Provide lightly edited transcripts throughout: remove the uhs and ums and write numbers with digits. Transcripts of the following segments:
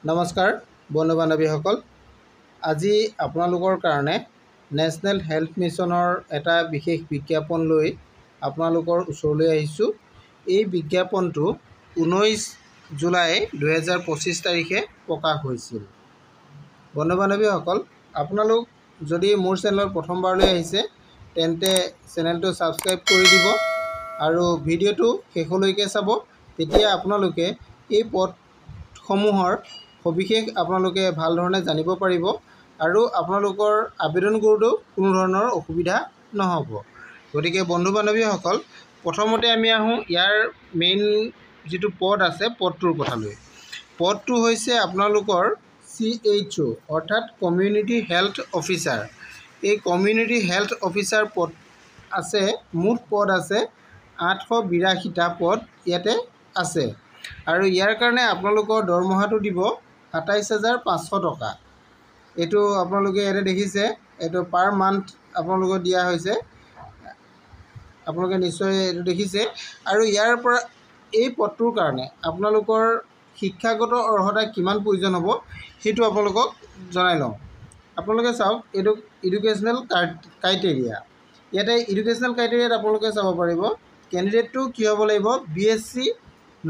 নমস্কাৰ বন্ধু বান্ধৱীসকল, আজি আপোনালোকৰ কাৰণে নেশ্যনেল হেল্থ মিছনৰ এটা বিশেষ বিজ্ঞাপন লৈ আপোনালোকৰ ওচৰলৈ আহিছোঁ। এই বিজ্ঞাপনটো 19 জুলাই 2025 তাৰিখে প্ৰকাশ হৈছিল। বন্ধু বান্ধৱীসকল, আপোনালোক যদি মোৰ চেনেলত প্ৰথমবাৰলৈ আহিছে তেন্তে চেনেলটো ছাবস্ক্ৰাইব কৰি দিব আৰু ভিডিঅ'টো শেষলৈকে চাব। তেতিয়া আপোনালোকে এই পদসমূহৰ সবিশেষ আপোনালোকে ভাল ধৰণে জানিব পাৰিব আৰু আপোনালোকৰ আবেদন কৰোঁতেও কোনো ধৰণৰ অসুবিধা নহ'ব। গতিকে বন্ধু বান্ধৱীসকল, প্ৰথমতে আমি আহোঁ ইয়াৰ মেইন যিটো পদ আছে পদটোৰ কথালৈ। পদটো হৈছে আপোনালোকৰ CHO অৰ্থাৎ কমিউনিটি হেল্থ অফিচাৰ। এই কমিউনিটি হেল্থ অফিচাৰ পদ আছে, মুঠ পদ আছে 882টা পদ ইয়াতে আছে আৰু ইয়াৰ কাৰণে আপোনালোকৰ দৰমহাটো দিব 27,500 টকা। এইটো আপোনালোকে ইয়াতে দেখিছে, এইটো পাৰ মান্থ আপোনালোকক দিয়া হৈছে, আপোনালোকে নিশ্চয় এইটো দেখিছে। আৰু ইয়াৰ পৰা এই পদটোৰ কাৰণে আপোনালোকৰ শিক্ষাগত অৰ্হতা কিমান প্ৰয়োজন হ'ব সেইটো আপোনালোকক জনাই লওঁ। আপোনালোকে চাওক, এইটো এডুকেশ্যনেল ক্ৰাইটেৰিয়া। ইয়াতে এডুকেশ্যনেল ক্ৰাইটেৰিয়াত আপোনালোকে চাব পাৰিব কেণ্ডিডেটটো কি হ'ব লাগিব, BSc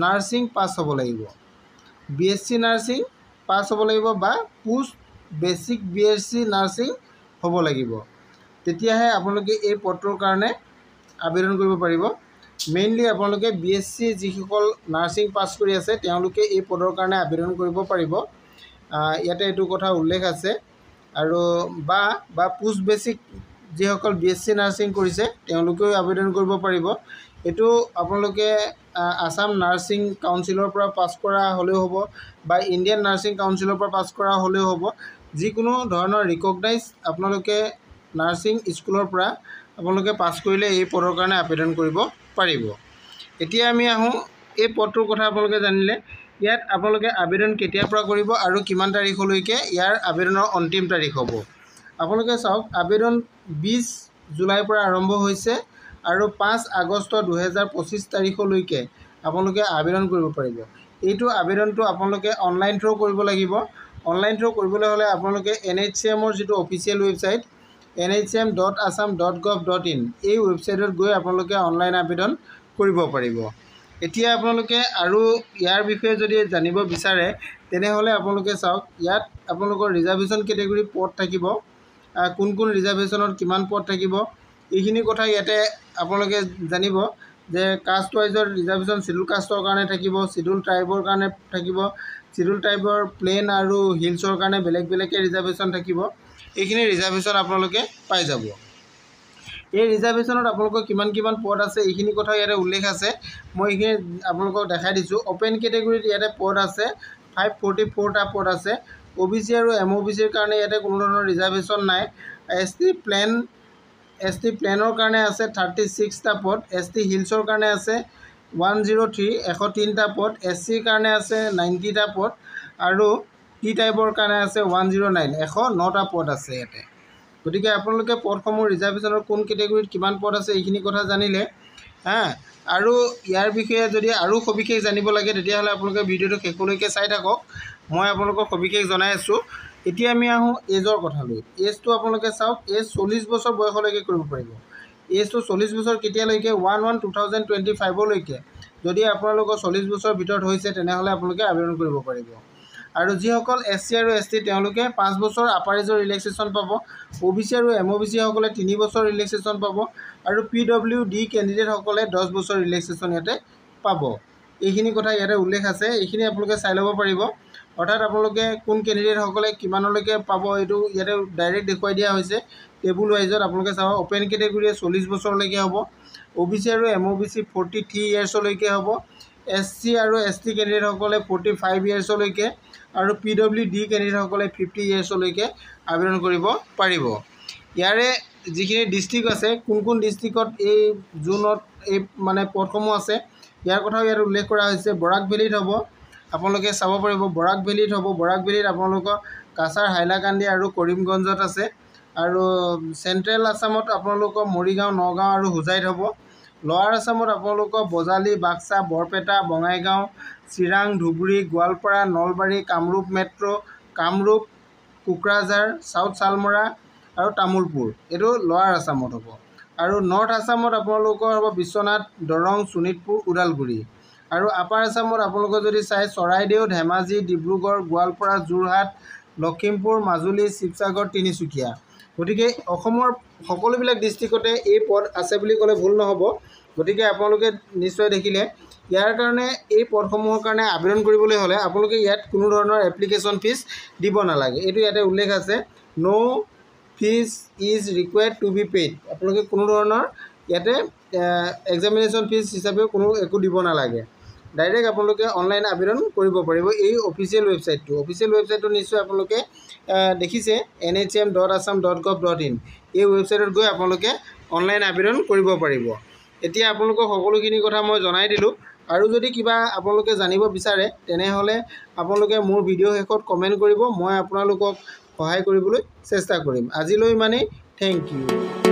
নাৰ্ছিং পাছ হ'ব লাগিব, BSc নাৰ্ছিং পাছ হ'ব লাগিব বা পোষ্ট বেচিক BSc নাৰ্ছিং হ'ব লাগিব। তেতিয়াহে আপোনালোকে এই পদটোৰ কাৰণে আবেদন কৰিব পাৰিব। মেইনলি আপোনালোকে BSc যিসকল নাৰ্ছিং পাছ কৰি আছে তেওঁলোকে এই পদৰ কাৰণে আবেদন কৰিব পাৰিব। ইয়াতে এইটো কথা উল্লেখ আছে। আৰু বা পোষ্ট বেচিক যিসকল BSc নাৰ্ছিং কৰিছে তেওঁলোকেও আবেদন কৰিব পাৰিব। এইটো আপোনালোকে আসাম নাৰ্ছিং কাউন্সিলৰ পৰা পাছ কৰা হ'লেও হ'ব বা ইণ্ডিয়ান নাৰ্ছিং কাউন্সিলৰ পৰা পাছ কৰা হ'লেও হ'ব। যিকোনো ধৰণৰ ৰিকগনাইজ আপোনালোকে নাৰ্ছিং স্কুলৰ পৰা আপোনালোকে পাছ কৰিলে এই পদৰ কাৰণে আবেদন কৰিব পাৰিব। এতিয়া আমি আহোঁ এই পদটোৰ কথা আপোনালোকে জানিলে। ইয়াত আপোনালোকে আবেদন কেতিয়াৰ পৰা কৰিব আৰু কিমান তাৰিখলৈকে ইয়াৰ আবেদনৰ অন্তিম তাৰিখ হ'ব। আপোনালোকে চাওক, আবেদন 20 জুলাইৰ পৰা আৰম্ভ হৈছে আৰু 5 আগষ্ট 2025 তাৰিখলৈকে আপোনালোকে আবেদন কৰিব পাৰিব। এইটো আবেদনটো আপোনালোকে অনলাইন থ্ৰু কৰিব লাগিব। অনলাইন থ্ৰু কৰিবলৈ হ'লে আপোনালোকে NHCMৰ যিটো অফিচিয়েল ৱেবছাইট nhm.assam.gov.in এই ৱেবছাইটত গৈ আপোনালোকে অনলাইন আবেদন কৰিব পাৰিব। এতিয়া আপোনালোকে আৰু ইয়াৰ বিষয়ে যদি জানিব বিচাৰে তেনেহ'লে আপোনালোকে চাওক, ইয়াত আপোনালোকৰ ৰিজাৰ্ভেশ্যন কেটেগৰী পদ থাকিব, কোন কোন ৰিজাৰ্ভেশ্যনত কিমান পদ থাকিব এইখিনি কথা ইয়াতে আপোনালোকে জানিব। যে কাষ্ট ৱাইজৰ ৰিজাৰ্ভেশ্যন চিডুল কাষ্টৰ কাৰণে থাকিব, চিডুল ট্ৰাইবৰ কাৰণে থাকিব, চিডুল ট্ৰাইবৰ প্লেন আৰু হিলছৰ কাৰণে বেলেগ বেলেগকৈ ৰিজাৰ্ভেশ্যন থাকিব। এইখিনি ৰিজাৰ্ভেশ্যন আপোনালোকে পাই যাব। এই ৰিজাৰ্ভেশ্যনত আপোনালোকৰ কিমান কিমান পদ আছে এইখিনি কথা ইয়াতে উল্লেখ আছে। মই এইখিনি আপোনালোকক দেখাই দিছোঁ। অ'পেন কেটেগৰীত ইয়াতে পদ আছে 544টা পদ আছে। OBC আৰু MOBCৰ কাৰণে ইয়াতে কোনো ধৰণৰ ৰিজাৰ্ভেশ্যন নাই। ST প্লেনৰ কাৰণে আছে 36টা পদ, ST হিলছৰ কাৰণে আছে 103 103টা পদ, SCৰ কাৰণে আছে 90টা পদ আৰু T টাইপৰ কাৰণে আছে 109 109টা পদ আছে ইয়াতে। গতিকে আপোনালোকে পদসমূহ ৰিজাৰ্ভেশ্যনৰ কোন কেটেগৰীত কিমান পদ আছে এইখিনি কথা জানিলে আৰু ইয়াৰ বিষয়ে যদি আৰু সবিশেষ জানিব লাগে তেতিয়াহ'লে আপোনালোকে ভিডিঅ'টো শেষলৈকে চাই থাকক। মই আপোনালোকক সবিশেষ জনাই আছোঁ। এতিয়া আমি আহোঁ এজৰ কথালৈ। এজটো আপোনালোকে চাওক, এজ 40 বছৰ বয়সলৈকে কৰিব পাৰিব। এজটো 40 বছৰ কেতিয়ালৈকে, 1/1/2025লৈকে। যদি আপোনালোকৰ 40 বছৰৰ ভিতৰত হৈছে তেনেহ'লে আপোনালোকে আবেদন কৰিব পাৰিব। আৰু যিসকল SC আৰু ST তেওঁলোকে 5 বছৰ আপাৰ এজৰ ৰিলেক্সেশ্যন পাব। OBC আৰু MOBC সকলে 3 বছৰ ৰিলেক্সেশ্যন পাব আৰু PWD কেণ্ডিডেটসকলে 10 বছৰ ৰিলেক্সেশ্যন ইয়াতে পাব। এইখিনি কথা ইয়াতে উল্লেখ আছে, এইখিনি আপোনালোকে চাই ল'ব পাৰিব। অৰ্থাৎ আপোনালোকে কোন কেণ্ডিডেটসকলে কিমানলৈকে পাব এইটো ইয়াতে ডাইৰেক্ট দেখুৱাই দিয়া হৈছে টেবুল ৱাইজত। আপোনালোকে চাব, অ'পেন কেটেগৰীয়ে 40 বছৰলৈকে হ'ব, OBC আৰু MOBC 43 ইয়াৰ্ছলৈকে হ'ব, SC আৰু ST কেণ্ডিডেটসকলে 45 ইয়াৰ্ছলৈকে আৰু PWD কেণ্ডিডেটসকলে 50 ইয়াৰ্ছলৈকে আবেদন কৰিব পাৰিব। ইয়াৰে যিখিনি ডিষ্ট্ৰিক্ট আছে, কোন কোন ডিষ্ট্ৰিক্টত এই জুনত এই পদসমূহ আছে ইয়াৰ কথাও ইয়াত উল্লেখ কৰা হৈছে। বৰাক ভেলীত হ'ব, আপোনালোকে চাব পাৰিব বৰাক ভেলীত হ'ব। বৰাক ভেলীত আপোনালোকৰ কাছাৰ, হাইলাকান্দি আৰু কৰিমগঞ্জত আছে। আৰু চেণ্ট্ৰেল আছামত আপোনালোকৰ মৰিগাঁও, নগাঁও আৰু হোজাইত হ'ব। লৱাৰ আছামত আপোনালোকৰ বজালী, বাক্সা, বৰপেটা, বঙাইগাঁও, চিৰাং, ধুবুৰী, গোৱালপাৰা, নলবাৰী, কামৰূপ মেট্ৰ', কামৰূপ, কোকৰাঝাৰ, চাউথ চালমৰা আৰু তামোলপুৰ, এইটো লৱাৰ আছামত হ'ব। আৰু নৰ্থ আছামত আপোনালোকৰ হ'ব বিশ্বনাথ, দৰং, শোণিতপুৰ, ওদালগুৰি। আৰু আপাৰ আছামত আপোনালোকে যদি চাই চৰাইদেউ, ধেমাজি, ডিব্ৰুগড়, গোৱালপাৰা, যোৰহাট, লখিমপুৰ, মাজুলী, শিৱসাগৰ, তিনিচুকীয়া। গতিকে অসমৰ সকলোবিলাক ডিষ্ট্ৰিক্টতে এই পদ আছে বুলি ক'লে ভুল নহ'ব। গতিকে আপোনালোকে নিশ্চয় দেখিলে ইয়াৰ কাৰণে এই পদসমূহৰ কাৰণে আবেদন কৰিবলৈ হ'লে আপোনালোকে ইয়াত কোনো ধৰণৰ এপ্লিকেশ্যন ফিজ দিব নালাগে। এইটো ইয়াতে উল্লেখ আছে, no' fees is required to be paid. আপোনালোকে কোনো ধৰণৰ ইয়াতে এক্সামিনেশ্যন ফিজ হিচাপেও একো দিব নালাগে। ডাইৰেক্ট আপোনালোকে অনলাইন আবেদন কৰিব পাৰিব এই অফিচিয়েল ৱেবছাইটটো। অফিচিয়েল ৱেবছাইটটো নিশ্চয় আপোনালোকে দেখিছে, nhm.assam.gov.in। এই ৱেবছাইটত গৈ আপোনালোকে অনলাইন আবেদন কৰিব পাৰিব। এতিয়া আপোনালোকক সকলোখিনি কথা মই জনাই দিলোঁ। আৰু যদি কিবা আপোনালোকে জানিব বিচাৰে তেনেহ'লে আপোনালোকে মোৰ ভিডিঅ' শেষত কমেণ্ট কৰিব, মই আপোনালোকক সহায় কৰিবলৈ চেষ্টা কৰিম। আজিলৈ ইমানেই, থেংক ইউ।